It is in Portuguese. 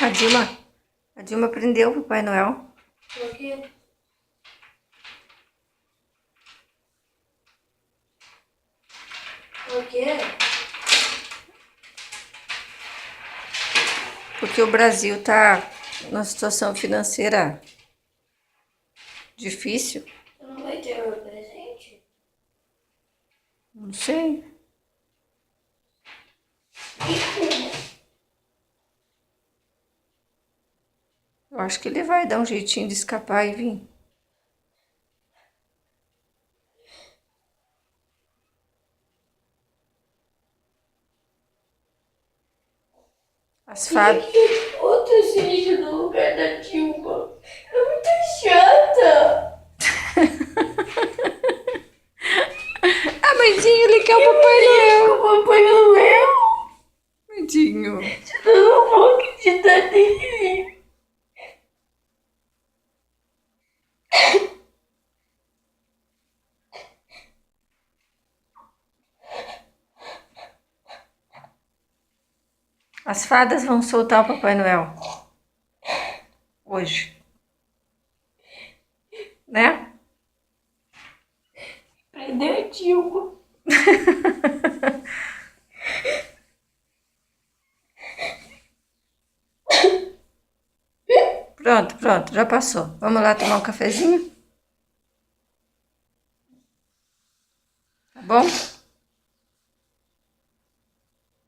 A Dilma prendeu o Papai Noel. Por quê? Por quê? Porque o Brasil tá numa situação financeira difícil. Você não vai ter meu presente? Não sei. Eu acho que ele vai dar um jeitinho de escapar e vir. As fadas. Outra seja no lugar da Dilma. É muito chata. Ah, Mandinho, ele quer o Papai Noel. O Papai Noel. Mandinho. Eu não vou acreditar nele. As fadas vão soltar o Papai Noel. Hoje. Né? Prendeu a Dilma. Pronto, já passou. Vamos lá tomar um cafezinho?